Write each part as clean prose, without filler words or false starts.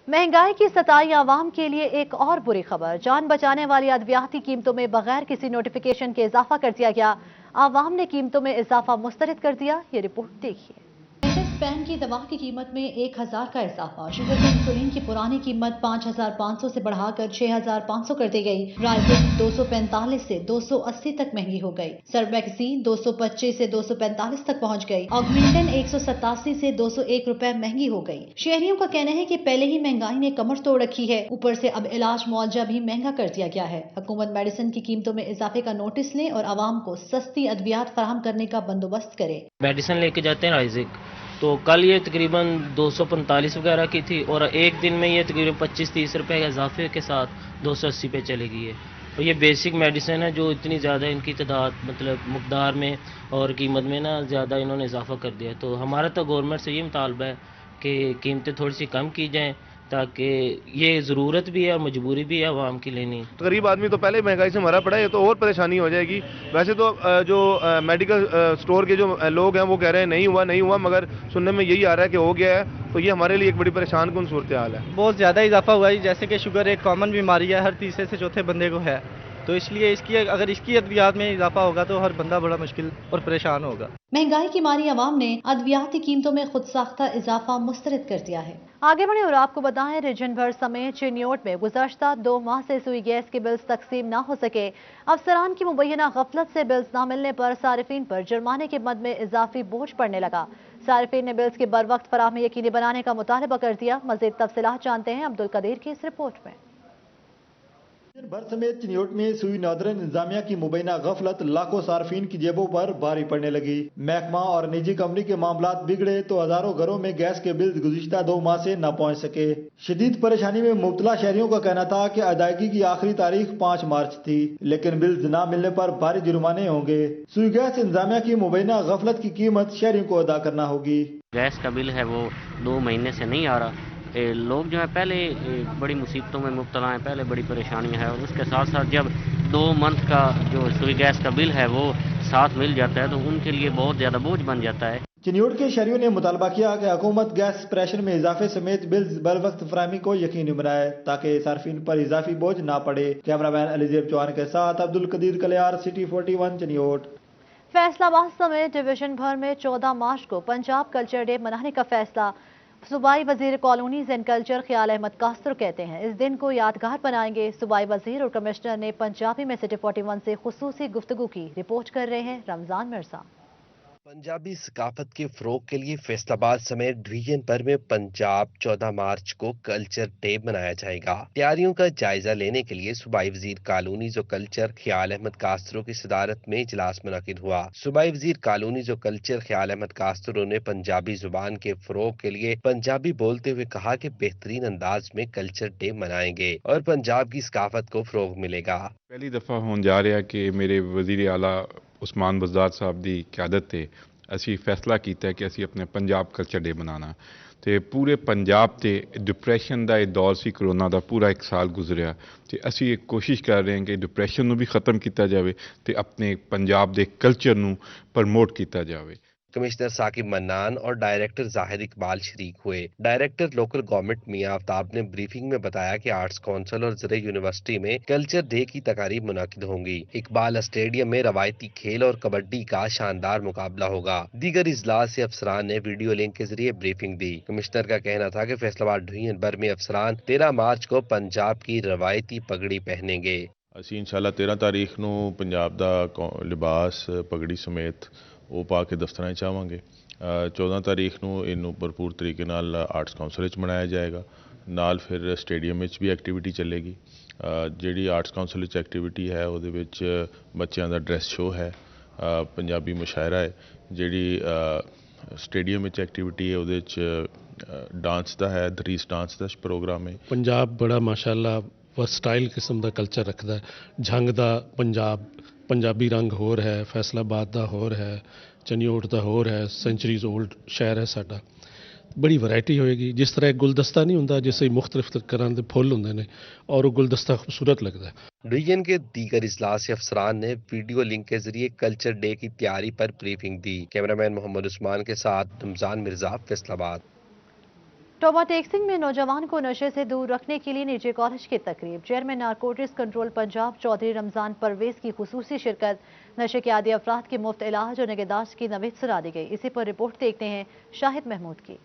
महंगाई की सताई आवाम के लिए एक और बुरी खबर। जान बचाने वाली अद्वियाती कीमतों में बगैर किसी नोटिफिकेशन के इजाफा कर दिया गया। आवाम ने कीमतों में इजाफा मुस्तरद कर दिया। ये रिपोर्ट देखिए। पैन की दवा की कीमत में 1000 का इजाफा। शुगर के इंसुलिन की पुरानी कीमत 5500 से बढ़ाकर 6500 कर दी गई। राइजिन 245 से 280 तक महंगी हो गई। सर्वैक्सीन 225 से 245 तक पहुंच गई। ऑगमेंटन 187 से 201 रुपए महंगी हो गई। शहरियों का कहना है कि पहले ही महंगाई ने कमर तोड़ रखी है, ऊपर से अब इलाज मुआवजा भी महंगा कर दिया गया है। हुकूमत मेडिसिन की कीमतों में इजाफे का नोटिस ले और आवाम को सस्ती अद्वियात फराहम करने का बंदोबस्त करे। मेडिसिन लेके जाते हैं राइजिक, तो कल ये तकरीबन 245 वगैरह की थी और एक दिन में ये तकरीबन 25-30 रुपए के इजाफे के साथ 280 पे चली गई है। और ये बेसिक मेडिसिन है जो इतनी ज़्यादा इनकी तादाद मतलब मकदार में और कीमत में ना ज़्यादा इन्होंने इजाफा कर दिया। तो हमारा तो गवर्नमेंट से ये मुतालबा है कि कीमतें थोड़ी सी कम की जाएँ, ताकि ये ज़रूरत भी है और मजबूरी भी है आवाम की लेनी। गरीब आदमी तो पहले महंगाई से मरा पड़ा है, तो और परेशानी हो जाएगी। वैसे तो जो मेडिकल स्टोर के जो लोग हैं वो कह रहे हैं नहीं हुआ, मगर सुनने में यही आ रहा है कि हो गया है। तो ये हमारे लिए एक बड़ी परेशान कुन सूरत हाल है। बहुत ज़्यादा इजाफा हुआ है, जैसे कि शुगर एक कॉमन बीमारी है, हर तीसरे से चौथे बंदे को है। तो इसलिए अगर इसकी अद्वियात में इजाफा होगा तो हर बंदा बड़ा मुश्किल और परेशान होगा। महंगाई की मारी आवाम ने अद्वियाती कीमतों में खुद साख्ता इजाफा मुस्तरद कर दिया है। आगे बढ़े और आपको बताएं, रीजन भर समेत चिन्योट में गुज़श्ता 2 माह से सुई गैस के बिल्स तकसीम न हो सके। अफसरान की मुबैना गफलत से बिल्स न मिलने पर सारिफीन पर जुर्माने के मद में इजाफी बोझ पड़ने लगा। सारिफीन ने बिल्स के बर वक्त फराहमी यकीनी बनाने का मुतालबा कर दिया। मजीद तफसीलात जानते हैं अब्दुल कदीर की इस रिपोर्ट में। भर समेत चिन्योट में सुई नादरन इंतजामिया की मुबैना गफलत लाखों सार्फिन की जेबों पर भारी पड़ने लगी। महकमा और निजी कंपनी के मामलात बिगड़े तो हजारों घरों में गैस के बिल गुज़िश्ता 2 माह से न पहुंच सके। शदीद परेशानी में मुब्तला शहरियों का कहना था कि अदायगी की आखिरी तारीख 5 मार्च थी, लेकिन बिल न मिलने पर भारी जुर्माने होंगे। सुई गैस इंतजामिया की मुबैना गफलत की कीमत शहरियों को अदा करना होगी। गैस का बिल है वो 2 महीने से नहीं आ रहा। लोग जो है पहले बड़ी मुसीबतों में मुब्तला हैं, पहले बड़ी परेशानियां हैं, और उसके साथ साथ जब 2 मंथ का जो सुई गैस का बिल है वो साथ मिल जाता है तो उनके लिए बहुत ज़्यादा बोझ बन जाता है। चिन्योट के शहरियों ने मुतालबा किया कि हुकूमत गैस प्रेशर में इजाफे समेत बिल्स बर वक्त फराहमी को यकीनी बनाए ताकि सार्फिन पर इजाफी बोझ ना पड़े। कैमरामैन अलीजेब चौहान के साथ अब्दुल कदीर कलियार, सिटी 41 चिन्योट। फैसलाबाद समेत डिवीजन भर में 14 मार्च को पंजाब कल्चर डे मनाने का फैसला। सूबाई वजीर कॉलोनीज एंड कल्चर ख्याल अहमद कास्तर कहते हैं इस दिन को यादगार बनाएंगे। सूबाई वजीर और कमिश्नर ने पंजाबी में सिटी 41 से खुसूसी गुफ्तगू की। रिपोर्ट कर रहे हैं रमजान मिर्जा। पंजाबी सकाफत के फरोग के लिए फैसलाबाद समेत डिवीजन भर में पंजाब 14 मार्च को कल्चर डे मनाया जाएगा। तैयारियों का जायजा लेने के लिए सूबाई वजीर कॉलोनीज और कल्चर ख्याल अहमद कास्तरों की सदारत में इजलास मुनक्किद हुआ। सूबाई वजीर कॉलोनीज और कल्चर ख्याल अहमद कास्तरों ने पंजाबी जुबान के फरोग के लिए पंजाबी बोलते हुए कहा कि बेहतरीन अंदाज में कल्चर डे मनाएंगे और पंजाब की सकाफत को फरोग मिलेगा। पहली दफा होने जा रहा कि मेरे वजीर आला उस्मान बज़दार साहब की क्यादत से असी फैसला किया कि असी अपने पंजाब कल्चर डे मनाना। तो पूरे पंजाब से डिप्रैशन का दौर से करोना का पूरा 1 साल गुजरिया, तो असी कोशिश कर रहे हैं कि डिप्रैशन भी खत्म किया जाए तो अपने पंजाब के कल्चर को प्रमोट किया जाए। कमिश्नर साकिब मन्नान और डायरेक्टर जाहिर इकबाल शरीक हुए। डायरेक्टर लोकल गवर्नमेंट मियां आफ्ताब ने ब्रीफिंग में बताया कि आर्ट्स काउंसिल और ज़रे यूनिवर्सिटी में कल्चर डे की तकारीब मुनाकिद होंगी। इकबाल स्टेडियम में रवायती खेल और कबड्डी का शानदार मुकाबला होगा। दीगर इजलास से अफसरान ने वीडियो लिंक के जरिए ब्रीफिंग दी। कमिश्नर का कहना था कि फैसलाबाद डिवीजन भर में अफसरान 13 मार्च को पंजाब की रवायती पगड़ी पहनेंगे। ਅਸੀਂ इंशाल्लाह 13 तारीख ਨੂੰ पंजाब का लिबास पगड़ी समेत ਉਹ ਪਾ ਕੇ ਦਫ਼ਤਰਾਂ 'ਚ ਆਵਾਂਗੇ। 14 ਤਾਰੀਖ ਨੂੰ ਇਹਨੂੰ ਭਰਪੂਰ ਤਰੀਕੇ ਨਾਲ ਆਰਟਸ ਕਾਉਂਸਲ ਵਿੱਚ ਮਨਾਇਆ ਜਾਏਗਾ। ਨਾਲ ਫਿਰ ਸਟੇਡੀਅਮ ਵਿੱਚ ਵੀ ਐਕਟੀਵਿਟੀ ਚੱਲੇਗੀ। ਜਿਹੜੀ ਆਰਟਸ ਕਾਉਂਸਲ ਵਿੱਚ ਐਕਟੀਵਿਟੀ ਹੈ ਉਹਦੇ ਵਿੱਚ ਬੱਚਿਆਂ ਦਾ ਡਰੈਸ ਸ਼ੋਅ ਹੈ, ਪੰਜਾਬੀ ਮੁਸ਼ਾਇਰਾ ਹੈ। ਜਿਹੜੀ ਸਟੇਡੀਅਮ ਵਿੱਚ ਐਕਟੀਵਿਟੀ ਹੈ ਉਹਦੇ ਵਿੱਚ ਡਾਂਸ ਦਾ ਹੈ, ਦਰੀਸ ਡਾਂਸ ਦਾ ਪ੍ਰੋਗਰਾਮ ਹੈ। ਪੰਜਾਬ ਬੜਾ ਮਾਸ਼ਾਅੱਲਾ ਵਰਸਟਾਈਲ ਕਿਸਮ ਦਾ ਕਲਚਰ ਰੱਖਦਾ ਹੈ। ਜੰਗ ਦਾ पंजाबी रंग होर है, फैसलाबाद का होर है, चनियोट का होर है, सेंचुरीज ओल्ड शहर है साडा। बड़ी वैरायटी होएगी। जिस तरह एक गुलदस्ता नहीं होंदा जिस मुख्तलिफ तरह के फुल होंदे ने और वो गुलदस्ता खूबसूरत लगता है। डिवीजन के दीगर इजलास से अफसरान ने वीडियो लिंक के जरिए कल्चर डे की तैयारी पर ब्रीफिंग दी। कैमरामैन मोहम्मद उस्मान के साथ रमजान मिर्जा, फैसलाबाद। टोबा टेक्सिंग में नौजवान को नशे से दूर रखने के लिए निजी कॉलेज की तकरीब। Chairman narcotics control Punjab Chaudhry Ramzan Parvez की खुसूसी शिरकत। नशे के आदी अफराद के मुफ्त इलाज और निगहदाश्त की नवीद सुना दी गई। इसी पर रिपोर्ट देखते हैं शाहिद महमूद की।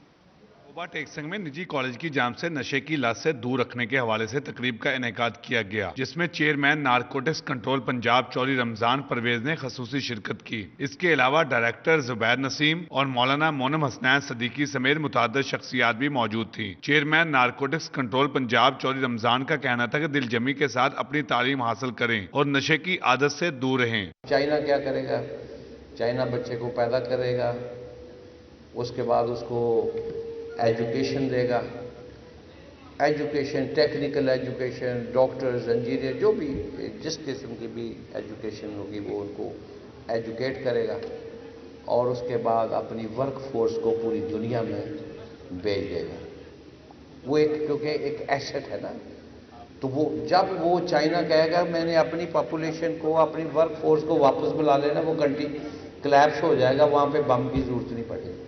टोबा टेक्सिंग में निजी कॉलेज की जाम से नशे की लत से दूर रखने के हवाले से तकरीब का इनेकाद किया गया, जिसमें chairman narcotics control Punjab Chaudhry Ramzan Parvez ने खसूसी शिरकत की। इसके अलावा डायरेक्टर जुबैर नसीम और मौलाना मोनम हसनैन सदीकी समेत मुतअद्दिद शख्सियात भी मौजूद थी। Chairman narcotics control Punjab Chaudhry Ramzan का कहना था कि दिलजमी के साथ अपनी तालीम हासिल करें और नशे की आदत से दूर रहें। चाइना क्या करेगा? चाइना बच्चे को पैदा करेगा, उसके बाद उसको एजुकेशन देगा, education, technical education, doctors, engineer, जो भी जिस किस्म की भी एजुकेशन होगी वो उनको एजुकेट करेगा और उसके बाद अपनी वर्क फोर्स को पूरी दुनिया में भेज देगा। वो क्योंकि एक एसेट है ना, तो वो जब वो चाइना कहेगा मैंने अपनी पॉपुलेशन को, अपनी वर्क फोर्स को वापस बुला लेना, वो कंट्री क्लैप्स हो जाएगा, वहाँ पे बम की जरूरत नहीं पड़ेगी।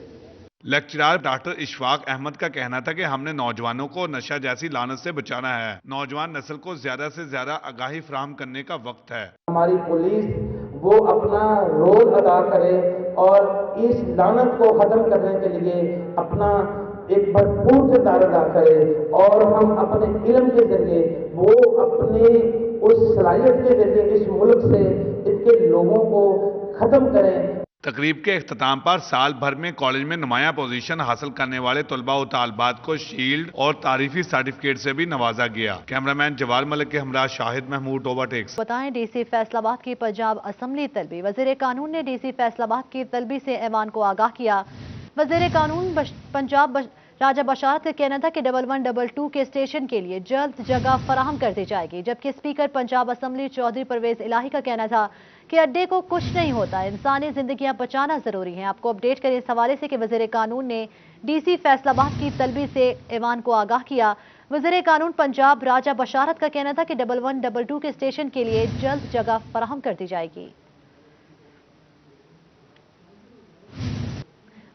लेक्चरर डॉक्टर इशफाक अहमद का कहना था कि हमने नौजवानों को नशा जैसी लानत से बचाना है। नौजवान नस्ल को ज्यादा से ज्यादा आगाही फराहम करने का वक्त है। हमारी पुलिस वो अपना रोल अदा करे और इस लानत को खत्म करने के लिए अपना एक भरपूर किरदार अदा करे और हम अपने इल्म के जरिए, वो अपने उस सलाहियत के जरिए इस मुल्क से इसके लोगों को खत्म करें। तकरीब के इख्तिताम पर साल भर में कॉलेज में नुमाया पोजीशन हासिल करने वाले तलबा व तालिबात को शील्ड और तारीफी सर्टिफिकेट से भी नवाजा गया। कैमरामैन जवाल मलिक के हमरा शाहिद महमूद, टोबा टेक्स। बताएं, डीसी फैसलाबाद की पंजाब असम्बली तलबी। वजीर कानून ने डीसी फैसलाबाद की तलबी से ऐवान को आगाह किया। वजीर कानून पंजाब राजा बशारत का कहना था कि 1112 के स्टेशन के लिए जल्द जगह फराहम कर दी जाएगी, जबकि स्पीकर पंजाब असम्बली चौधरी परवेज इलाही का कहना था कि अड्डे को कुछ नहीं होता, इंसानी जिंदगियां बचाना जरूरी है। आपको अपडेट करें इस हवाले से कि वजीर कानून ने डीसी फैसलाबाद की तलबी से ऐवान को आगाह किया। वजीर कानून पंजाब राजा बशारत का कहना था कि 1112 के स्टेशन के लिए जल्द जगह फराहम कर दी जाएगी।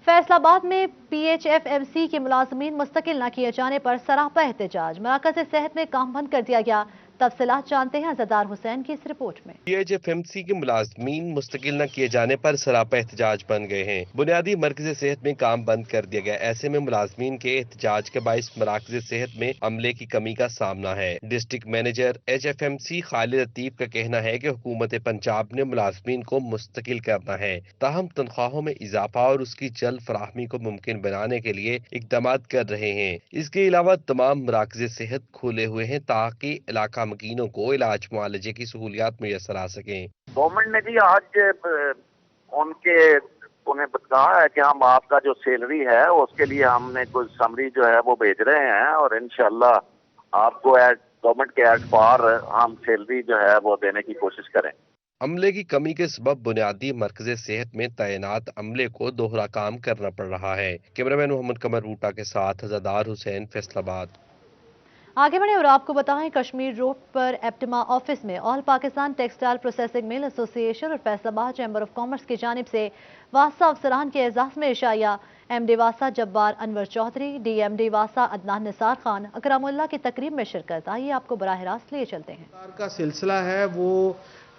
फैसलाबाद में PHFMC के मुलाजमीन मुस्तकिल न किए जाने पर सरापा एहतजाज। मराकज़ सेहत में काम बंद कर दिया गया। तफसीलात जानते हैं ज़दार हुसैन की इस रिपोर्ट में। PHFMC के मुलाजमीन मुस्तकिल न किए जाने पर सरापा एहतजाज बन गए हैं। बुनियादी मरकज़ सेहत में काम बंद कर दिया गया। ऐसे में मुलाजमीन के एहतजाज के बाइस मराकज़ सेहत में अमले की कमी का सामना है। District manager HFMC Khalid Latif का कहना है कि हुकूमत पंजाब ने मुलाजमीन को मुस्तकिल करना है, ताहम तनख्वाहों में इजाफा और उसकी जल्द फराहमी को मुमकिन बनाने के लिए इकदाम कर रहे हैं। इसके अलावा तमाम मराकज़ सेहत खुले हुए हैं ताकि इलाका मकीनों को इलाज मुआलजे की सहूलियात मुयसर आ सकें। गवर्नमेंट ने जी आज उन्हें कहा है कि हम आपका जो सैलरी है उसके लिए हमने कुछ समरी जो है वो भेज रहे हैं और इंशाल्लाह आपको गवर्नमेंट के एड पर हम सैलरी जो है वो देने की कोशिश करें। अमले की कमी के सबब बुनियादी मरकज़ सेहत में तैनात अमले को दोहरा काम करना पड़ रहा है। कैमरामैन मोहम्मद कमर बूटा के साथ ज़दार हुसैन, फैसलाबाद। आगे बढ़े और आपको बताएं, कश्मीर रोड पर एप्टिमा ऑफिस में all Pakistan textile processing mill association और फैसलाबाद चैम्बर ऑफ कॉमर्स की जानिब से वासा अफसरान के एजाज में इशाया MD वासा जब्बार अनवर चौधरी, DMD वासा अदनान निसार खान, अकरामुल्लाह की तकरीब में शिरकत। आइए आपको बराह रास्त लिए चलते हैं। का सिलसिला है वो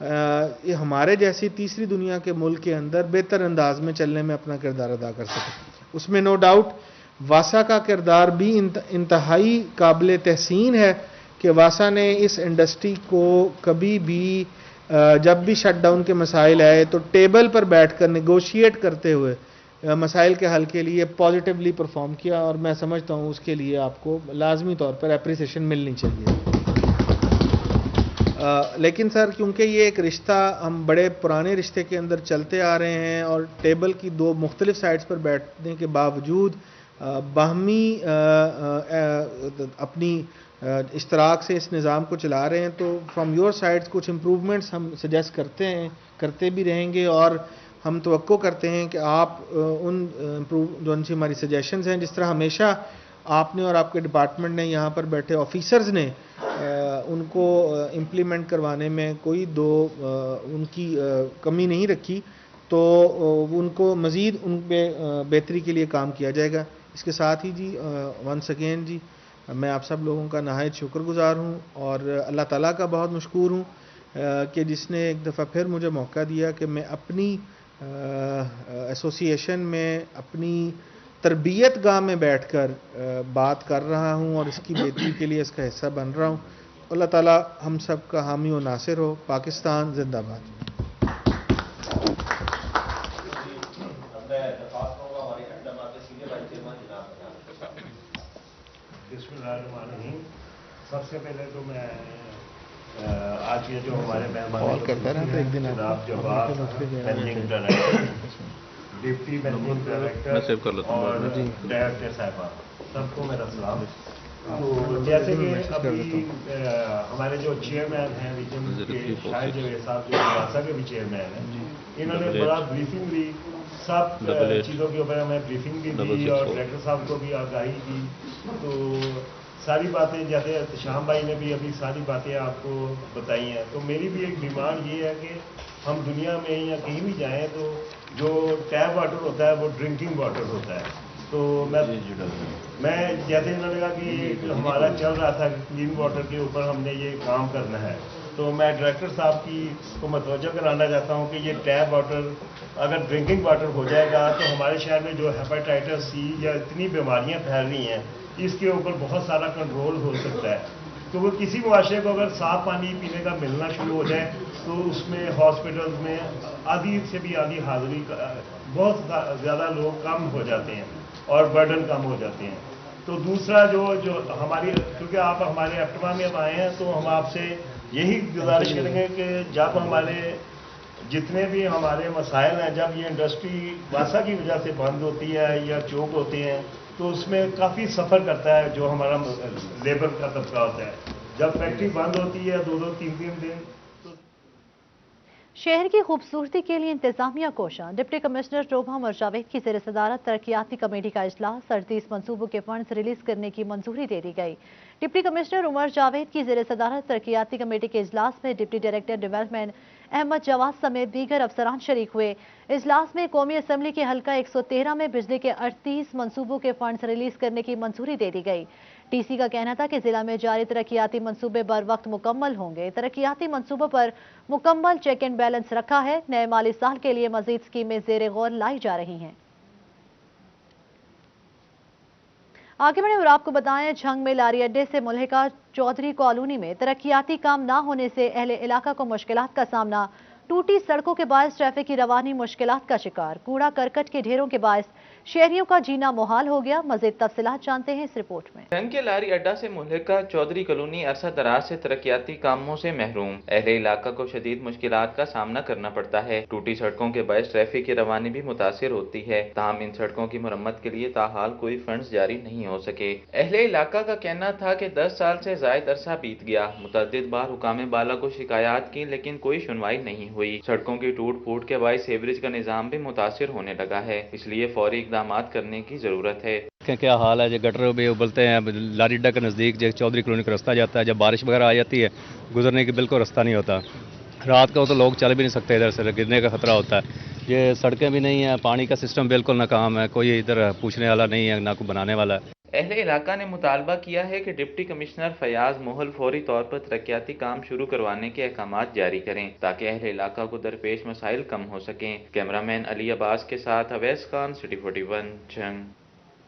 ये हमारे जैसी तीसरी दुनिया के मुल्क के अंदर बेहतर अंदाज में चलने में अपना किरदार अदा कर सके। उसमें नो डाउट वासा का किरदार भी इंतहाई काबिल तहसीन है कि वासा ने इस इंडस्ट्री को कभी भी जब भी शटडाउन के मसाइल आए तो टेबल पर बैठकर नेगोशिएट करते हुए मसाइल के हल के लिए पॉजिटिवली परफॉर्म किया और मैं समझता हूँ उसके लिए आपको लाजमी तौर पर एप्रिसिएशन मिलनी चाहिए। लेकिन सर, क्योंकि ये एक रिश्ता हम बड़े पुराने रिश्ते के अंदर चलते आ रहे हैं और टेबल की दो मुख्तलिफ साइड्स पर बैठने के बावजूद बाहमी अपनी इश्तराक से इस निज़ाम को चला रहे हैं, तो फ्रॉम योर साइड्स कुछ इम्प्रूवमेंट्स हम सजेस्ट करते भी रहेंगे और हम तवक्को करते हैं कि आप उन जो सी हमारी सजेशंस हैं, जिस तरह हमेशा आपने और आपके डिपार्टमेंट ने यहाँ पर बैठे ऑफिसर्स ने उनको इम्प्लीमेंट करवाने में कोई उनकी कमी नहीं रखी, तो उनको मज़ीद उन पे बेहतरी के लिए काम किया जाएगा। اس کے ساتھ ہی جی ونس اگین جی میں آپ سب لوگوں کا نہایت شکر گزار ہوں اور اللہ تعالیٰ کا بہت مشکور ہوں کہ جس نے ایک دفعہ پھر مجھے موقع دیا کہ میں اپنی ایسوسی ایشن میں اپنی تربیت گاہ میں بیٹھ کر بات کر رہا ہوں اور اس کی بہتری کے لیے اس کا حصہ بن رہا ہوں. اللہ تعالیٰ ہم سب کا حامی و ناصر ہو. پاکستان زندہ باد. سب سے پہلے تو میں آج یہ جو ہمارے مہمان جناب جواب managing director deputy managing director اور ڈائریکٹر صاحبان سب کو میرا سلام. تو جیسے کہ ابھی ہمارے جو چیئرمین ہیں ریجن کے شاہد جاوید صاحب جو واسا کے بھی چیئرمین ہیں, انہوں نے بڑا بریفنگ دی, سب چیزوں کے اوپر ہمیں بریفنگ بھی دی اور ڈائریکٹر صاحب کو بھی آگاہی دی. تو ساری باتیں جیسے شام بھائی نے بھی ابھی ساری باتیں آپ کو بتائی ہیں. تو میری بھی ایک ڈیمانڈ یہ ہے کہ ہم دنیا میں یا کہیں بھی جائیں تو جو ٹیپ واٹر ہوتا ہے وہ ڈرنکنگ واٹر ہوتا ہے. تو میں جیسے انہوں نے کہا کہ ہمارا چل رہا تھا کلین واٹر کے اوپر ہم نے یہ کام کرنا ہے, تو میں ڈائریکٹر صاحب کی کو متوجہ کرانا چاہتا ہوں کہ یہ ٹیپ واٹر اگر ڈرنکنگ واٹر ہو جائے گا تو ہمارے شہر میں جو ہیپاٹائٹس سی یا اتنی بیماریاں پھیل رہی ہیں اس کے اوپر بہت سارا کنٹرول ہو سکتا ہے. تو وہ کسی معاشرے کو اگر صاف پانی پینے کا ملنا شروع ہو جائے تو اس میں ہاسپٹلز میں آدھی سے بھی آدھی حاضری بہت زیادہ لوگ کم ہو جاتے ہیں اور برڈن کم ہو جاتے ہیں. تو دوسرا جو ہماری, کیونکہ آپ ہمارے ایپٹما میں اب آئے ہیں تو ہم آپ سے یہی گزارش کریں گے کہ جب ہمارے جتنے بھی ہمارے مسائل ہیں, جب یہ انڈسٹری واسا کی وجہ سے بند ہوتی ہے یا چوک ہوتے ہیں تو اس میں کافی سفر کرتا ہے جو ہمارا لیبر کا طبقہ ہوتا ہے. جب فیکٹری بند ہوتی ہے 2-2 3-3 دن. شہر کی خوبصورتی کے لیے انتظامیہ کوشاں. ڈپٹی کمشنر ٹوبہ عمر جاوید کی زیر صدارت ترقیاتی کمیٹی کا اجلاس. 38 منصوبوں کے فنڈز ریلیز کرنے کی منظوری دے دی گئی. ڈپٹی کمشنر عمر جاوید کی زیر صدارت ترقیاتی کمیٹی کے اجلاس میں ڈپٹی ڈائریکٹر ڈیولپمنٹ احمد جواز سمیت دیگر افسران شریک ہوئے. اجلاس میں قومی اسمبلی کے حلقہ 113 میں بجلی کے 38 منصوبوں کے فنڈز ریلیز کرنے کی منظوری دے دی گئی. ٹی سی کا کہنا تھا کہ ضلع میں جاری ترقیاتی منصوبے بر وقت مکمل ہوں گے. ترقیاتی منصوبوں پر مکمل چیک اینڈ بیلنس رکھا ہے. نئے مالی سال کے لیے مزید اسکیمیں زیر غور لائی جا رہی ہیں. آگے بڑھیں اور آپ کو بتائیں, جھنگ میں لاری اڈے سے ملحقہ چودھری کالونی میں ترقیاتی کام نہ ہونے سے اہل علاقہ کو مشکلات کا سامنا. ٹوٹی سڑکوں کے باعث ٹریفک کی روانی مشکلات کا شکار. کوڑا کرکٹ کے ڈھیروں کے باعث شہریوں کا جینا محال ہو گیا. مزید تفصیلات جانتے ہیں اس رپورٹ میں. جھنگ کے لاری اڈا سے ملحقہ چودھری کالونی عرصہ دراز سے ترقیاتی کاموں سے محروم. اہل علاقہ کو شدید مشکلات کا سامنا کرنا پڑتا ہے. ٹوٹی سڑکوں کے باعث ٹریفک کی روانی بھی متاثر ہوتی ہے. تاہم ان سڑکوں کی مرمت کے لیے تاحال کوئی فنڈز جاری نہیں ہو سکے. اہل علاقہ کا کہنا تھا کہ 10 سال سے زائد عرصہ بیت گیا. متعدد بار حکام بالا کو شکایات کی لیکن کوئی سنوائی نہیں ہوئی. سڑکوں کی ٹوٹ پھوٹ کے باعث سیوریج کا نظام بھی متاثر ہونے لگا ہے. اس لیے فوری اقدامات کرنے کی ضرورت ہے. کیا حال ہے, جو گٹر بھی ابلتے ہیں. لاری اڈا کے نزدیک جو چودھری کالونی کا راستہ جاتا ہے, جب بارش وغیرہ آ جاتی ہے گزرنے کی بالکل راستہ نہیں ہوتا. رات کو تو لوگ چل بھی نہیں سکتے, ادھر سے گرنے کا خطرہ ہوتا ہے. یہ سڑکیں بھی نہیں ہیں, پانی کا سسٹم بالکل ناکام ہے, کوئی ادھر پوچھنے والا نہیں ہے, نہ کوئی بنانے والا ہے. اہل علاقہ نے مطالبہ کیا ہے کہ ڈپٹی کمشنر فیاض موہل فوری طور پر ترقیاتی کام شروع کروانے کے احکامات جاری کریں تاکہ اہل علاقہ کو درپیش مسائل کم ہو سکیں. کیمرامین علی عباس کے ساتھ اویس خان, سٹی 41, جھنگ.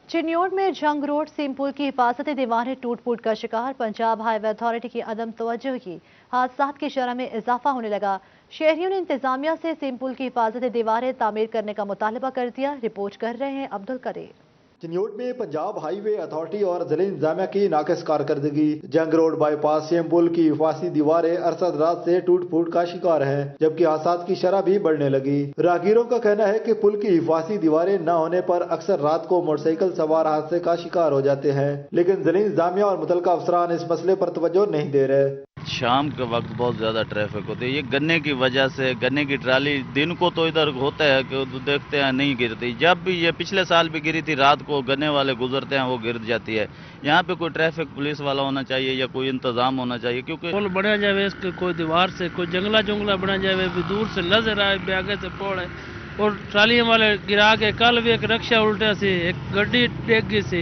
چنیوٹ میں جھنگ روڈ سیم پل کی حفاظتی دیواریں ٹوٹ پھوٹ کا شکار. پنجاب ہائی وے اتھارٹی کی عدم توجہ کی حادثات کی شرح میں اضافہ ہونے لگا. شہریوں نے انتظامیہ سے سیم پل کی حفاظتی دیواریں تعمیر کرنے کا مطالبہ کر دیا. رپورٹ کر رہے ہیں عبدالقدیر. چنیوٹ میں پنجاب ہائی وے اتھارٹی اور ضلع انتظامیہ کی ناقص کارکردگی. جنگ روڈ بائی پاس سیم پل کی حفاظتی دیواریں عرصہ دراز سے ٹوٹ پھوٹ کا شکار ہیں, جبکہ حادثات کی شرح بھی بڑھنے لگی. راہگیروں کا کہنا ہے کہ پل کی حفاظتی دیواریں نہ ہونے پر اکثر رات کو موٹر سائیکل سوار حادثے کا شکار ہو جاتے ہیں, لیکن ضلع انتظامیہ اور متعلقہ افسران اس مسئلے پر توجہ نہیں دے رہے. شام کے وقت بہت زیادہ ٹریفک ہوتی ہے. یہ گنے کی وجہ سے, گنے کی ٹرالی دن کو تو ادھر ہوتا ہے کہ دیکھتے ہیں نہیں گرتی. جب بھی یہ پچھلے سال بھی گری تھی, رات کو گنے والے گزرتے ہیں وہ گر جاتی ہے. یہاں پہ کوئی ٹریفک پولیس والا ہونا چاہیے یا کوئی انتظام ہونا چاہیے, کیونکہ پل بنا جائے اس کے کوئی دیوار سے کوئی جنگلہ بنا جائے بھی دور سے نظر آئے بھی آگے سے پوڑ ہے. और ट्राली वाले गिरा के कल भी एक रक्षा उल्टा से एक गड्डी टेक गई से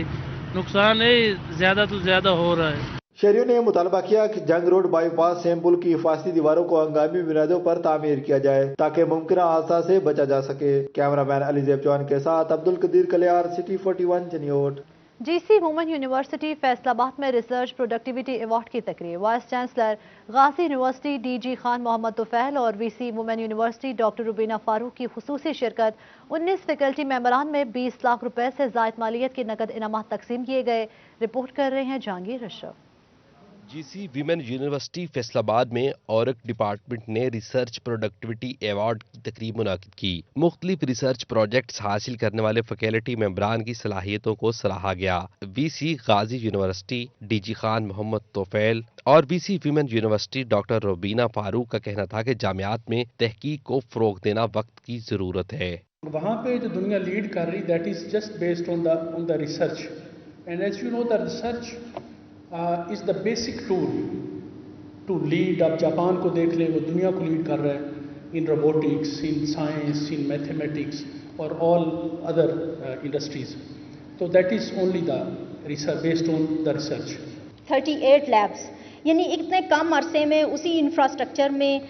नुकसान है ज्यादा तो ज्यादा हो रहा है। शहरियों ने मुतालबा किया कि जंग रोड बाईपास सेमपुल की हिफाजती दीवारों को हंगामी बुनियादों पर तामीर किया जाए ताकि मुमकिन हादसा से बचा जा सके। कैमरामैन अलीजेब चौहान के साथ Abdul Qadeer Kaliyar, city 41 Chiniot. GC women university Faisalabad में रिसर्च प्रोडक्टिविटी अवार्ड की तकरीब vice chancellor Ghazi university DG Khan Muhammad Tufail और VC women university doctor Rubina Farooq की खुसूसी शिरकत। 19 फैकल्टी मेंबरान में 20 लाख रुपए से जायद मालियत के नकद इनामात तकसीम किए गए। रिपोर्ट कर रहे हैं Jahangir Ashraf. GC women university Faisalabad में औरक डिपार्टमेंट ने रिसर्च प्रोडक्टिविटी अवार्ड की तकरीब मुनाकिद की। मुख्तलिफ रिसर्च प्रोजेक्ट्स हासिल करने वाले फैकल्टी मेंबरान की सलाहियतों को सराहा गया। वीसी गाजी यूनिवर्सिटी डीजी खान मोहम्मद तोफैल और VC women university doctor Rubina Farooq का कहना था कि जामियात में तहकीक को फरोग देना वक्त की जरूरत है। वहाँ पे जो दुनिया लीड कर रही that is just based on the research and as you know the research is the basic tool to lead। अब जापान को देख लें, वो दुनिया को लीड कर रहा है इन robotics, in science, in mathematics और ऑल अदर इंडस्ट्रीज। तो that is only the research based on the research. 38 labs यानी इतने कम अरसे में उसी इंफ्रास्ट्रक्चर में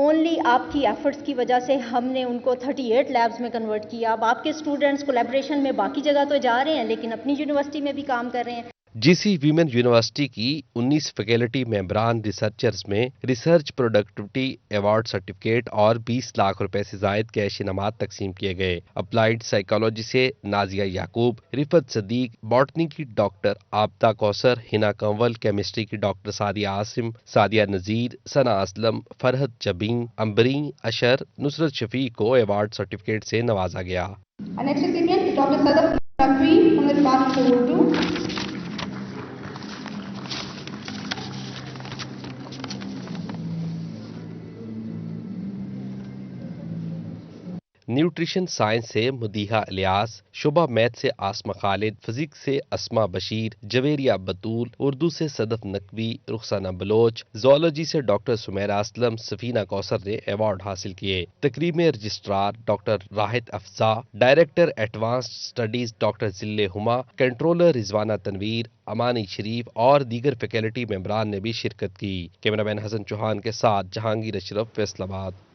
ओनली आपकी एफर्ट्स की वजह से हमने उनको 38 लैब्स में कन्वर्ट किया। अब आपके स्टूडेंट्स कोलैबोरेशन में बाकी जगह तो जा रहे हैं लेकिन अपनी यूनिवर्सिटी में भी काम कर रहे हैं। जीसी विमेन यूनिवर्सिटी की 19 फैकल्टी मेंबरान रिसर्चर्स में रिसर्च प्रोडक्टिविटी अवार्ड सर्टिफिकेट और 20 लाख रुपए से जायद कैश इनामात तकसीम किए गए। अप्लाइड साइकोलॉजी से नाजिया याकूब, रिफत सदीक, बॉटनी की डॉक्टर आबदा कौसर, हिना कंवल, केमिस्ट्री की डॉक्टर सादिया आसिम, सादिया नजीर, सना असलम, फरहत जबीन, अंबरी अशर, नुसरत शफीक को अवार्ड सर्टिफिकेट से नवाजा गया। न्यूट्रिशन साइंस से मुदीहा इलियास, शुबा मैथ से आसमा खालिद, फिजिक्स से अस्मा बशीर, जवेरिया बतूल, उर्दू से सदफ नकवी, रुखसाना बलोच, जोलॉजी से डॉक्टर सुमेरा असलम, सफीना कौसर ने अवार्ड हासिल किए। तकरीब में registrar doctor Rahit Afza, director advanced studies doctor Zille Huma, controller Rizwana Tanveer, Amani Sharif और दीगर फैकल्टी मेंबरान ने भी शिरकत की। कैमरामैन हसन चौहान के साथ जहांगीर अशरफ, फैसलाबाद।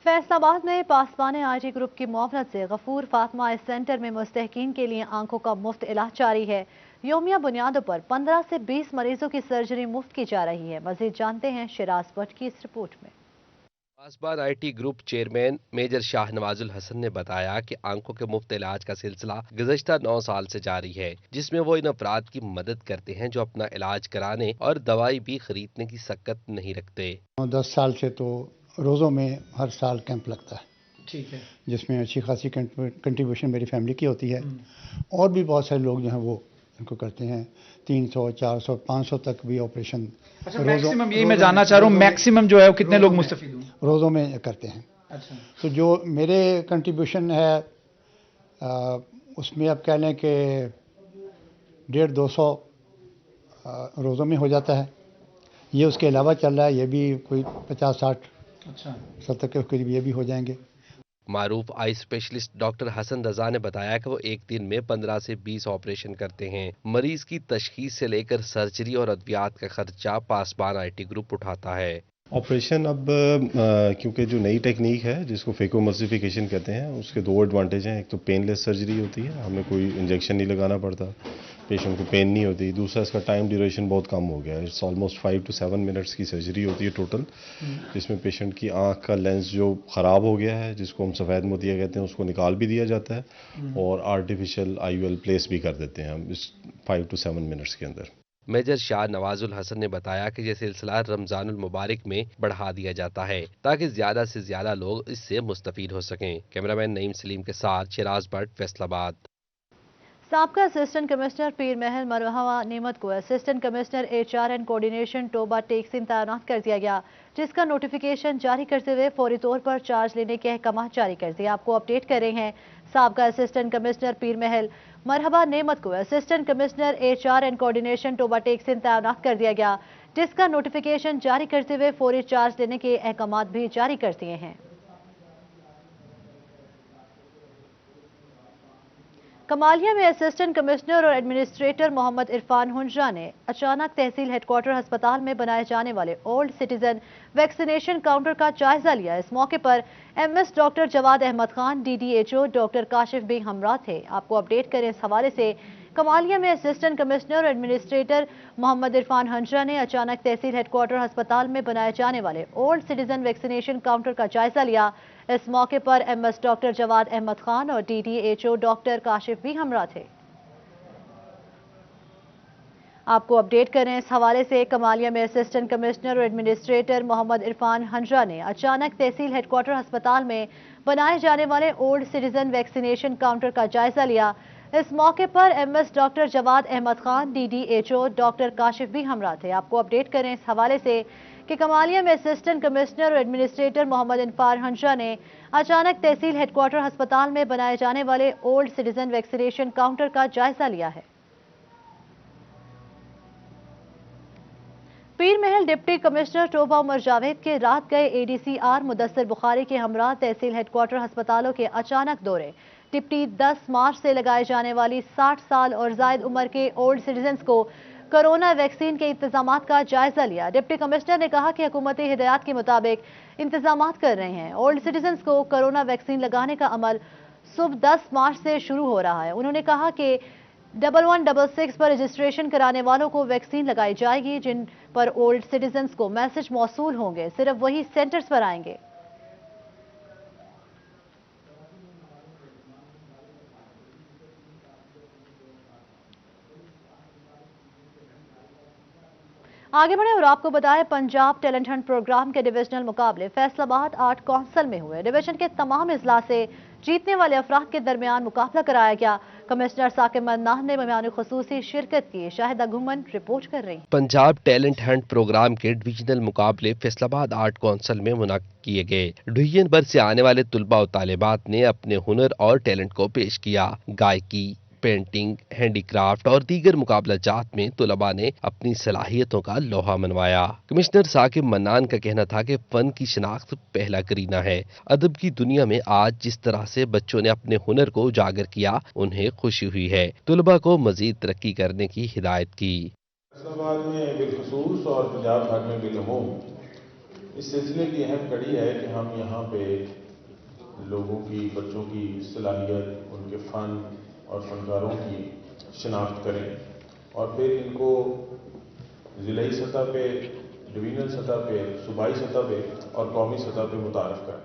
फैसलाबाद में पासवान आईटी ग्रुप की मुआवनत से गफूर फातिमा इस सेंटर में मुस्तहकीन के लिए आंखों का मुफ्त इलाज जारी है। योमिया बुनियादों पर 15 से 20 मरीजों की सर्जरी मुफ्त की जा रही है। मजीद जानते हैं शिराज भट्ट की इस रिपोर्ट में। Paswan IT group chairman major Shah Nawazul Hasan ने बताया कि आंखों के मुफ्त इलाज का सिलसिला गुज़श्ता 9 साल से जारी है, जिसमें वो इन अफराद की मदद करते हैं जो अपना इलाज कराने और दवाई भी खरीदने की सकत नहीं रखते। 10 साल से तो रोज़ों में हर साल कैंप लगता है, ठीक है, जिसमें अच्छी खासी कंट्रीब्यूशन मेरी फैमिली की होती है और भी बहुत सारे लोग जो हैं वो इनको करते हैं। 300, 400, 500 तक भी ऑपरेशन। अच्छा, मैक्सिमम यही मैं जानना चाह रहा हूँ, मैक्सिमम जो है वो कितने लोग मुस्तफीद हुए रोज़ों में करते हैं? अच्छा, तो जो मेरे कंट्रीब्यूशन है उसमें आप कह लें कि 150-200 रोज़ों में हो जाता है। ये उसके अलावा चल रहा है, ये भी कोई 50-60 70 के करीब ये भी हो जाएंगे। मारूफ eye specialist doctor Hasan Raza ने बताया कि वो एक दिन में 15 से 20 ऑपरेशन करते हैं। मरीज की तशखीस से लेकर सर्जरी और अद्वियात का खर्चा पासवान आईटी ग्रुप उठाता है। ऑपरेशन अब क्योंकि जो नई टेक्निक है जिसको फेकोमल्सिफिकेशन कहते हैं, उसके 2 एडवांटेज हैं। एक तो पेनलेस सर्जरी होती है, हमें कोई इंजेक्शन नहीं लगाना पड़ता, पेशेंट को पेन नहीं होती। दूसरा, इसका टाइम ड्यूरेशन बहुत कम हो गया है। इट्स ऑलमोस्ट 5 to 7 मिनट्स की सर्जरी होती है टोटल, जिसमें पेशेंट की आंख का लेंस जो ख़राब हो गया है, जिसको हम सफ़ेद मोतिया कहते हैं, उसको निकाल भी दिया जाता है और आर्टिफिशियल IOL प्लेस भी कर देते हैं हम इस 5 to 7 मिनट्स के अंदर। मेजर शाह नवाजुल हसन ने बताया कि यह सिलसिला रमजानुल मुबारक में बढ़ा दिया जाता है ताकि ज्यादा से ज्यादा लोग इससे मुस्तफीद हो सकें। कैमरामैन नईम सलीम के साथ शिराज भट्ट, फैसलाबाद। साबका असिस्टेंट कमिश्नर पीर महल मरहवा नेमत को assistant commissioner HR and coordination Toba टेक्सिन तैनात कर दिया गया, जिसका नोटिफिकेशन जारी करते हुए फौरी तौर पर चार्ज लेने के अहकाम जारी कर दिए। आपको अपडेट कर रहे हैं। साबका असिस्टेंट कमिश्नर पीर महल मरहबा नेमत को assistant commissioner HR and coordination Toba टेक्सिन तैनात कर दिया गया, जिसका नोटिफिकेशन जारी करते हुए फौरी चार्ज लेने के अहकाम भी जारी कर दिए हैं। कमालिया में असिस्टेंट कमिश्नर और एडमिनिस्ट्रेटर मोहम्मद इरफान हुंजा ने अचानक तहसील हेडक्वार्टर अस्पताल में बनाए जाने वाले ओल्ड सिटीजन वैक्सीनेशन काउंटर का जायजा लिया। इस मौके पर MS doctor Jawad Ahmad Khan, DDHO doctor Kashif बी हमरा थे। आपको अपडेट करें इस हवाले से। कमालिया में असिस्टेंट कमिश्नर और एडमिनिस्ट्रेटर मोहम्मद इरफान हुंजा ने अचानक तहसील हेडक्वार्टर अस्पताल में बनाए जाने वाले ओल्ड सिटीजन वैक्सीनेशन काउंटर का जायजा लिया। इस मौके पर एमएस डॉक्टर जवाद अहमद खान और डीडीएचओ डॉक्टर काशिफ भी हमरा थे। आपको अपडेट करें इस हवाले से। कमालिया में असिस्टेंट कमिश्नर और एडमिनिस्ट्रेटर मोहम्मद इरफान हुंजा ने अचानक तहसील हेडक्वार्टर अस्पताल में बनाए जाने वाले ओल्ड सिटीजन वैक्सीनेशन काउंटर का जायजा लिया। इस मौके पर MS doctor Jawad Ahmad Khan, DDHO doctor Kashif भी हमरा थे। आपको अपडेट करें इस हवाले से कि कमालिया में असिस्टेंट कमिश्नर और एडमिनिस्ट्रेटर मोहम्मद इरफान हुंजा ने अचानक तहसील हेडक्वार्टर अस्पताल में बनाए जाने वाले ओल्ड सिटीजन वैक्सीनेशन काउंटर का जायजा लिया है। पीर महल डिप्टी कमिश्नर टोबा उमर जावेद के रात गए एडीसीआर मुदस्सिर बुखारी के हमरा तहसील हेडक्वार्टर अस्पतालों के अचानक दौरे। डिप्टी 10 मार्च से लगाए जाने वाली 60 साल और जायद उम्र के ओल्ड सिटीजन्स को कोरोना वैक्सीन के इंतजाम का जायजा लिया। डिप्टी कमिश्नर ने कहा कि हुकूमती हिदायत के मुताबिक इंतजाम कर रहे हैं। ओल्ड सिटीजन्स को कोरोना वैक्सीन लगाने का अमल सुबह 10 मार्च से शुरू हो रहा है। उन्होंने कहा कि 1166 पर रजिस्ट्रेशन कराने वालों को वैक्सीन लगाई जाएगी। जिन पर ओल्ड सिटीजन्स को मैसेज मौसूल होंगे, सिर्फ वही सेंटर्स पर आएंगे। आगे बढ़े और आपको बताएं, पंजाब टैलेंट हंट प्रोग्राम के डिविजनल मुकाबले फैसलाबाद आर्ट काउंसिल में हुए। डिवीजन के तमाम इजला से जीतने वाले अफराद के दरमियान मुकाबला कराया गया। कमिश्नर साकिब मन्नान ने मेहमान खुसूसी शिरकत की। शाहिदा घुमन रिपोर्ट कर रही। पंजाब टैलेंट हंट प्रोग्राम के डिविजनल मुकाबले फैसलाबाद आर्ट काउंसिल में मुनक्किद किए गए। डिवीजन भर से आने वाले तुलबा और तालिबात ने अपने हुनर और टैलेंट को पेश किया। गायकी, पेंटिंग, हैंडीक्राफ्ट और दीगर मुकाबला जात में तुलबा ने अपनी सलाहियतों का लोहा मनवाया। कमिश्नर साकिब मन्नान का कहना था कि फन की शिनाख्त पहला करीना है। अदब की दुनिया में आज जिस तरह से बच्चों ने अपने हुनर को उजागर किया, उन्हें खुशी हुई है। तुलबा को मजीद तरक्की करने की हिदायत की। फैसलाबाद में बिलखसूस और पंजाब भर में बिलअमूम इस सिलसिले की अहम कड़ी है कि हम यहाँ पे लोगों की, बच्चों की सलाहियत, उनके फन और फनकारों की शिनाख्त करें और फिर इनको ज़िलाई सतह पे, डिवीजनल सतह पे, सूबाई सतह पे और कौमी सतह पे मुतारफ करें।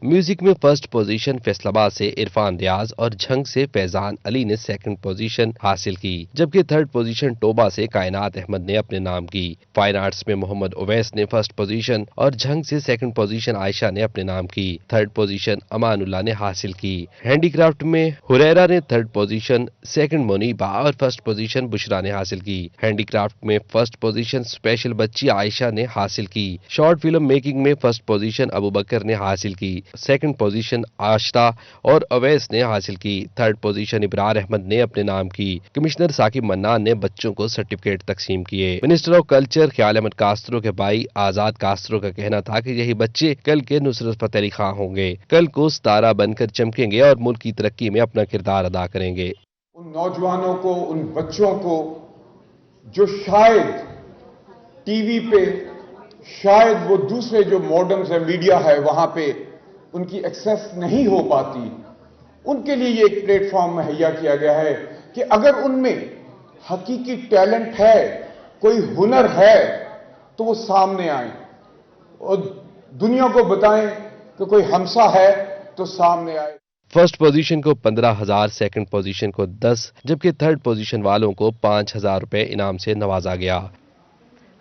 म्यूजिक में फर्स्ट पोजीशन फैसलाबाद से इरफान रियाज और झंग से फैजान अली ने सेकंड पोजीशन हासिल की, जबकि थर्ड पोजीशन टोबा से कायनात अहमद ने अपने नाम की। फाइन आर्ट्स में मोहम्मद उवैस ने फर्स्ट पोजीशन और झंग से सेकंड पोजीशन आयशा ने अपने नाम की। थर्ड पोजीशन अमानुल्लाह ने हासिल की। हैंडीक्राफ्ट में हुरैरा ने थर्ड पोजीशन, सेकंड मुनीबा और फर्स्ट पोजीशन बुशरा ने हासिल की। हैंडीक्राफ्ट में फर्स्ट पोजीशन स्पेशल बच्ची आयशा ने हासिल की। शॉर्ट फिल्म मेकिंग में फर्स्ट पोजीशन अबू बकर ने हासिल की। सेकंड पोजीशन आशरा और अवैस ने हासिल की। थर्ड पोजीशन इब्रार अहमद ने अपने नाम की। कमिश्नर साकिब मन्नान ने बच्चों को सर्टिफिकेट तकसीम किए। मिनिस्टर ऑफ कल्चर ख्याल अहमद कास्त्रो के भाई आजाद कास्त्रो का कहना था कि यही बच्चे कल के नुसरत फतेह अली खां होंगे। कल को सितारा बनकर चमकेंगे और मुल्क की तरक्की में अपना किरदार अदा करेंगे। उन नौजवानों को, उन बच्चों को जो शायद टीवी पे, शायद वो दूसरे जो मॉडर्न्स है, मीडिया है, वहां पे उनकी एक्सेस नहीं हो पाती, उनके लिए ये एक प्लेटफॉर्म मुहैया किया गया है कि अगर उनमें हकीकी टैलेंट है, कोई हुनर है, तो वो सामने आए और दुनिया को बताएं कि कोई हमसा है तो सामने आए। फर्स्ट पोजीशन को 15,000, सेकंड पोजीशन को 10, जबकि थर्ड पोजीशन वालों को 5,000 रुपए इनाम से नवाजा गया।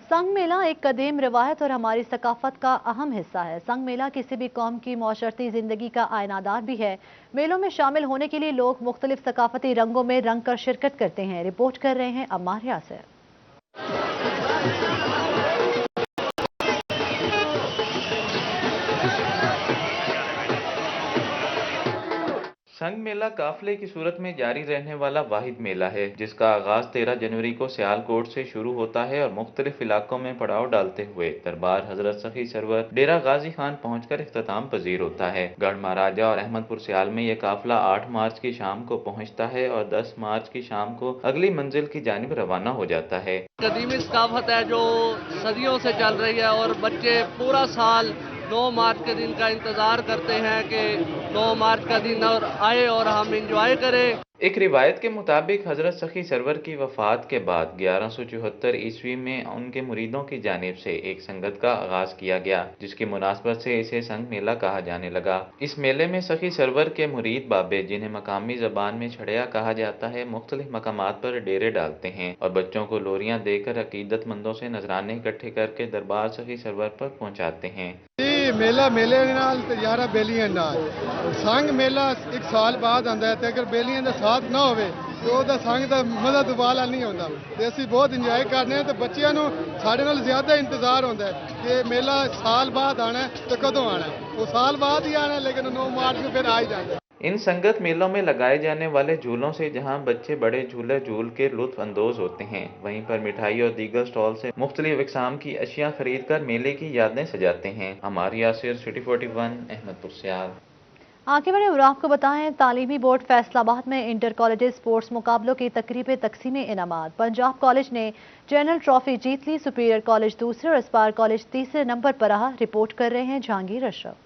संग मेला एक कदीम रिवायत और हमारी सकाफत का अहम हिस्सा है। संग मेला किसी भी कौम की मौशरती जिंदगी का आयनादार भी है। मेलों में शामिल होने के लिए लोग मुख्तलिफ सकाफती रंगों में रंग कर शिरकत करते हैं। रिपोर्ट कर रहे हैं अम्मार यासिर। संग संघ मेला काफिले की सूरत में जारी रहने वाला वाहिद मेला है, जिसका आगाज 13 जनवरी को सियालकोट से शुरू होता है और मुख्तलिफ इलाकों में पड़ाव डालते हुए दरबार हजरत सखी सरवर डेरा गाजी खान पहुंचकर इख्तिताम पजीर होता है। गढ़ महाराजा और अहमदपुर सियाल में यह काफिला 8 मार्च की शाम को पहुंचता है और 10 मार्च की शाम को अगली मंजिल की जानिब रवाना हो जाता है। कदीमी सकाफत है जो सदियों से चल रही है और बच्चे पूरा साल 9 मार्च के दिन का इंतजार करते हैं कि 9 मार्च का दिन और आए और हम एंजॉय करें। एक रिवायत के मुताबिक हजरत सखी सरवर की वफात के बाद 1174 ईस्वी में उनके मुरीदों की जानिब से एक संगत का आगाज किया गया, जिसकी मुनासबत से इसे संग मेला कहा जाने लगा। इस मेले में सखी सरवर के मुरीद बाबे, जिन्हें मकामी जबान में छड़िया कहा जाता है, मुख्तलिफ मकामात पर डेरे डालते हैं और बच्चों को लोरियां देकर अकीदतमंदों से नजराने इकट्ठे करके दरबार सखी सरवर पर पहुँचाते हैं। मेला मेले नाल ते यारा बेलियां नाल संग मेला एक साल बाद आंदा है ते अगर बेलियां दा साथ ना होवे तो ओदा संग दा मजा दुबारा नहीं आंदा ते असीं बहुत इंजॉय करने हैं ते बच्चियां नूं साडे नाल ज्यादा इंतजार होंदा है कि मेला साल बाद आना है तो कदों आना है। वो साल बाद ही आना है लेकिन 9 मार्च को फिर आ ही जाता है। इन संगत मेलों में लगाए जाने वाले झूलों से जहां बच्चे बड़े झूले झूल के लुत्फ अंदोज होते हैं, वहीं पर मिठाई और दीगर स्टॉल से मुख्तलिफ इकसाम की अशिया खरीद कर मेले की यादें सजाते हैं। हमारी यासिर, सिटी 41, अहमदपुर सियाल। आगे बढ़े और आपको बताएं, तालीमी बोर्ड फैसलाबाद में इंटर कॉलेज स्पोर्ट्स मुकाबलों की तकरीब तकसीम इनामात। पंजाब कॉलेज ने जनरल ट्रॉफी जीत ली, सुपीरियर कॉलेज दूसरे और एस्पायर कॉलेज तीसरे नंबर पर रहा। रिपोर्ट कर रहे हैं जहांगीर अशरफ।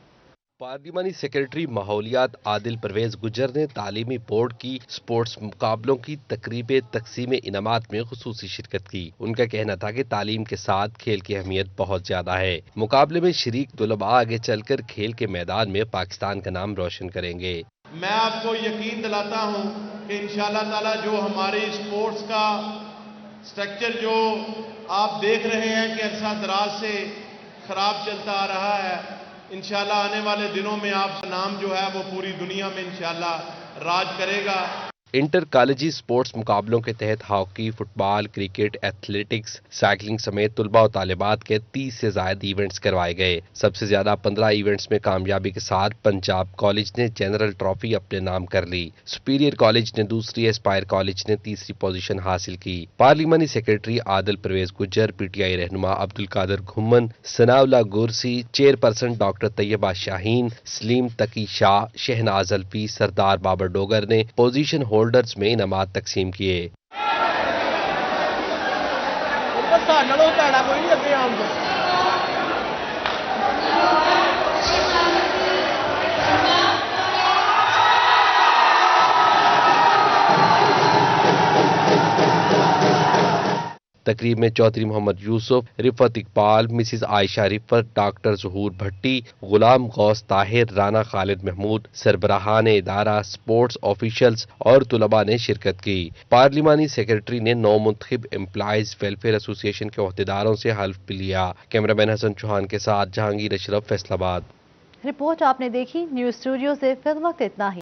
पार्लिमानी सेक्रेटरी माहौलियात आदिल परवेज गुज्जर ने तालीमी बोर्ड की स्पोर्ट्स मुकाबलों की तकरीब तकसीम इनामात में खुसूसी शिरकत की। उनका कहना था कि तालीम के साथ खेल की अहमियत बहुत ज्यादा है। मुकाबले में शरीक तुलबा आगे चलकर खेल के मैदान में पाकिस्तान का नाम रोशन करेंगे। मैं आपको यकीन दिलाता हूँ कि इंशाअल्लाह ताला जो हमारी स्पोर्ट्स का स्ट्रक्चर जो आप देख रहे हैं कि अरसा दराज से खराब चलता आ रहा है, इंशाल्लाह आने वाले दिनों में आपका नाम जो है वो पूरी दुनिया में इंशाल्लाह राज करेगा। इंटर कॉलेजी स्पोर्ट्स मुकाबलों के तहत hockey, football, cricket, athletics, cycling समेत तुलबा और तालिबात के 30 से ज्यादा इवेंट्स करवाए गए। सबसे ज्यादा 15 इवेंट्स में कामयाबी के साथ पंजाब कॉलेज ने जनरल ट्रॉफी अपने नाम कर ली। सुपीरियर कॉलेज ने दूसरी, एस्पायर कॉलेज ने तीसरी पोजीशन हासिल की। पार्लिमानी सेक्रेटरी आदिल परवेज गुज्जर, पीटीआई रहनुमा अब्दुल कादिर घुम्मन, सनाउल्लाह गुरसी, चेयरपर्सन डॉक्टर तैयबा शाहीन, सलीम तकी शाह, शहनाज अल्फी, सरदार बाबर डोगर ने पोजीशन होल्डर्स में इनामात तकसीम किए। तकरीब में चौधरी मोहम्मद यूसुफ, रिफत इकबाल, मिसिज आयशा रिफत, डॉक्टर ज़हूर भट्टी, गुलाम गौस ताहिर, राना खालिद महमूद, सरबराहान इदारा, स्पोर्ट्स ऑफिशियल्स और तुलबा ने शिरकत की। पार्लिमानी सेक्रेटरी ने नौ मुंतखब एम्प्लॉइज वेलफेयर एसोसिएशन के अहदेदारों से हल्फ भी लिया। कैमरामैन हसन चौहान के साथ जहांगीर अशरफ, फैसलाबाद। रिपोर्ट आपने देखी। न्यूज स्टूडियो से फिल वक्त इतना ही।